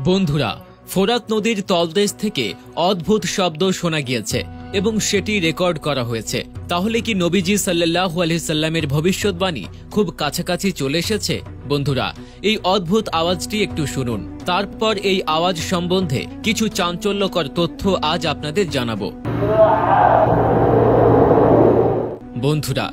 বন্ধুরা, ফোরাত নদীর তলদেশ থেকে অদ্ভুত শব্দ শোনা গিয়েছে এবং সেটি রেকর্ড করা হয়েছে। তাহলে কি নবীজি সাল্লাল্লাহু আলাইহি সাল্লামের ভবিষ্যৎবাণী খুব কাছাকাছি চলে এসেছে? বন্ধুরা, এই অদ্ভুত আওয়াজটি একটু শুনুন, তারপর এই আওয়াজ সম্বন্ধে কিছু চাঞ্চল্যকর তথ্য আজ আপনাদের জানাবো। বন্ধুরা,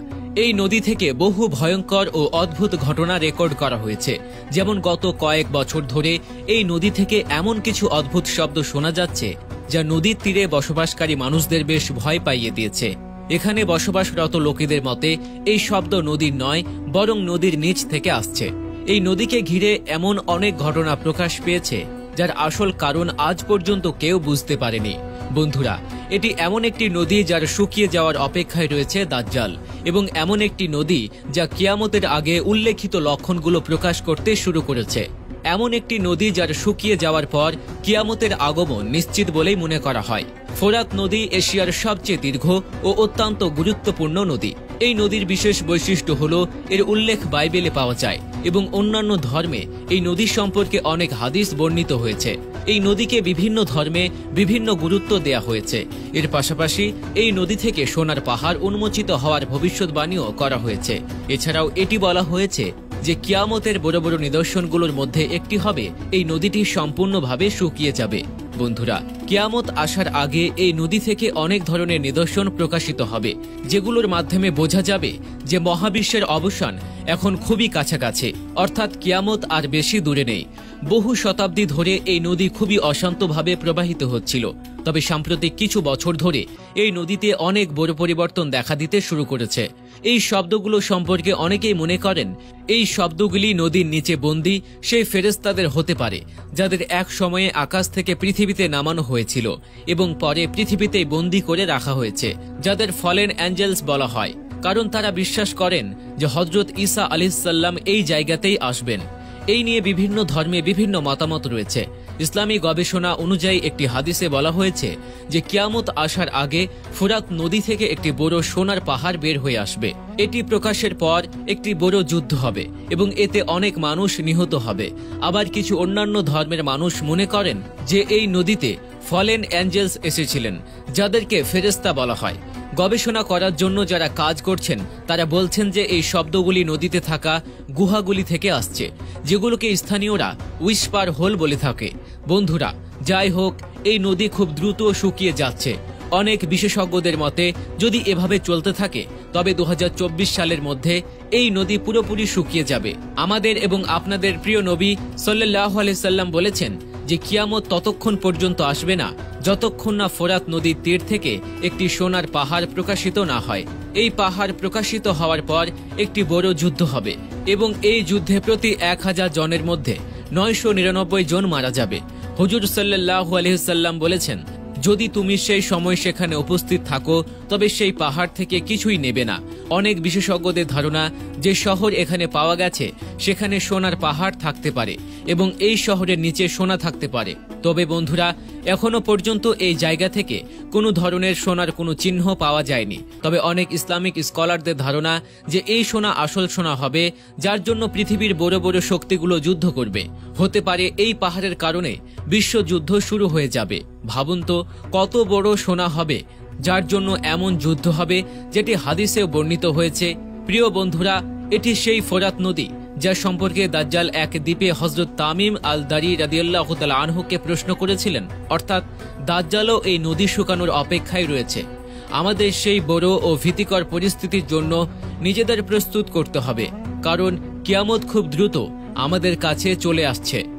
এই নদী থেকে বহু ভয়ঙ্কর ও অদ্ভুত ঘটনা রেকর্ড করা হয়েছে। যেমন গত কয়েক বছর ধরে এই নদী থেকে এমন কিছু অদ্ভুত শব্দ শোনা যাচ্ছে যা নদীর তীরে বসবাসকারী মানুষদের বেশ ভয় পাইয়ে দিয়েছে। এখানে বসবাসরত লোকেদের মতে এই শব্দ নদীর নয়, বরং নদীর নিচ থেকে আসছে। এই নদীকে ঘিরে এমন অনেক ঘটনা প্রকাশ পেয়েছে যার আসল কারণ আজ পর্যন্ত কেউ বুঝতে পারেনি। বন্ধুরা, এটি এমন একটি নদী যার শুকিয়ে যাওয়ার অপেক্ষায় রয়েছে দাজ্জাল, এবং এমন একটি নদী যা কিয়ামতের আগে উল্লেখিত লক্ষণগুলো প্রকাশ করতে শুরু করেছে। এমন একটি নদী যার শুকিয়ে যাওয়ার পর কিয়ামতের আগমন নিশ্চিত বলেই মনে করা হয়। ফোরাত নদী এশিয়ার সবচেয়ে দীর্ঘ ও অত্যন্ত গুরুত্বপূর্ণ নদী। এই নদীর বিশেষ বৈশিষ্ট্য হল এর উল্লেখ বাইবেলে পাওয়া যায় এবং অন্যান্য ধর্মে এই নদী সম্পর্কে অনেক হাদিস বর্ণিত হয়েছে। এই নদীকে বিভিন্ন ধর্মে বিভিন্ন গুরুত্ব দেয়া হয়েছে। এর পাশাপাশি এই নদী থেকে সোনার পাহাড় উন্মোচিত হওয়ার ভবিষ্যৎবাণীও করা হয়েছে। এছাড়াও এটি বলা হয়েছে যে কিয়ামতের বড় বড় নিদর্শনগুলোর মধ্যে একটি হবে এই নদীটি সম্পূর্ণভাবে শুকিয়ে যাবে। বন্ধুরা, কিয়ামত আসার আগে এই নদী থেকে অনেক ধরনের নিদর্শন প্রকাশিত হবে, যেগুলোর মাধ্যমে বোঝা যাবে যে মহাবিশ্বের অবসান এখন খুবই কাছাকাছি, অর্থাৎ কিয়ামত আর বেশি দূরে নেই। বহু শতাব্দী ধরে এই নদী খুবই অশান্তভাবে প্রবাহিত হচ্ছিল, তবে সাম্প্রতিক কিছু বছর ধরে এই নদীতে অনেক বড় পরিবর্তন দেখা দিতে শুরু করেছে। এই শব্দগুলো সম্পর্কে অনেকেই মনে করেন এই শব্দগুলি নদীর নিচে বন্দী সেই ফেরেশতাদের হতে পারে যাদের এক সময়ে আকাশ থেকে পৃথিবীতে নামানো হয়েছিল এবং পরে পৃথিবীতে বন্দী করে রাখা হয়েছে, যাদের ফলেন অ্যাঞ্জেলস বলা হয়, কারণ তারা বিশ্বাস করেন যে হযরত ঈসা আলাইহিস সালাম এই জায়গাতেই আসবেন। এই নিয়ে বিভিন্ন ধর্মে বিভিন্ন মতামত রয়েছে। ইসলামী গবেষণা অনুযায়ী একটি হাদিসে বলা হয়েছে যে কিয়ামত আসার আগে ফোরাত নদী থেকে একটি বড় সোনার পাহাড় বের হয়ে আসবে। এটি প্রকাশের পর একটি বড় যুদ্ধ হবে এবং এতে অনেক মানুষ নিহত হবে। আবার কিছু অন্যান্য ধর্মের মানুষ মনে করেন যে এই নদীতে ফলেন অ্যাঞ্জেলস এসেছিলেন, যাদেরকে ফেরেশতা বলা হয়। গবেষণা করার জন্য যারা কাজ করছেন তারা বলছেন যে এই শব্দগুলি নদীতে থাকা গুহাগুলি থেকে আসছে, যেগুলোকে স্থানীয়রা উইসপার হোল বলে থাকে। বন্ধুরা, যাই হোক, এই নদী খুব দ্রুত শুকিয়ে যাচ্ছে। অনেক বিশেষজ্ঞদের মতে যদি এভাবে চলতে থাকে তবে 2024 সালের মধ্যে এই নদী পুরোপুরি শুকিয়ে যাবে। আমাদের এবং আপনাদের প্রিয় নবী সাল্লাল্লাহু আলাইহি সাল্লাম বলেছেন যে কিয়ামত ততক্ষণ পর্যন্ত আসবে না যতক্ষণ না ফোরাত নদীর তীর থেকে একটি সোনার পাহাড় প্রকাশিত না হয়। এই পাহাড় প্রকাশিত হওয়ার পর একটি বড় যুদ্ধ হবে এবং এই যুদ্ধে প্রতি 1000 জনের মধ্যে 999 জন মারা যাবে। হুজুর সাল্লাল্লাহু আলাইহি সাল্লাম বলেছেন, যদি তুমি সেই সময় সেখানে উপস্থিত থাকো তবে সেই পাহাড় থেকে কিছুই নেবে না। অনেক বিশেষজ্ঞদের ধারণা যে শহর এখানে পাওয়া গেছে সেখানে সোনার পাহাড় থাকতে পারে এবং এই শহরের নিচে সোনা থাকতে পারে। তবে বন্ধুরা, এখনো পর্যন্ত এই জায়গা থেকে কোনো ধরনের সোনার কোনো চিহ্ন পাওয়া যায়নি। তবে অনেক ইসলামিক স্কলারদের ধারণা যে এই সোনা আসল সোনা হবে, যার জন্য পৃথিবীর বড় বড় শক্তিগুলো যুদ্ধ করবে। হতে পারে এই পাহাড়ের কারণে বিশ্বযুদ্ধ শুরু হয়ে যাবে। ভাবুন তো, কত বড় সোনা হবে যার জন্য এমন যুদ্ধ হবে, যেটি হাদিসেও বর্ণিত হয়েছে। প্রিয় বন্ধুরা, এটি সেই ফোরাত নদী যার সম্পর্কে দাজ্জাল এক দ্বীপে হযরত তামিম আল দারি রাদিয়াল্লাহু তাআলা আনহুকে প্রশ্ন করেছিলেন। অর্থাৎ দাজ্জালও এই নদী শুকানোর অপেক্ষায় রয়েছে। আমাদের সেই বড় ও ভীতিকর পরিস্থিতির জন্য নিজেদের প্রস্তুত করতে হবে, কারণ কিয়ামত খুব দ্রুত আমাদের কাছে চলে আসছে।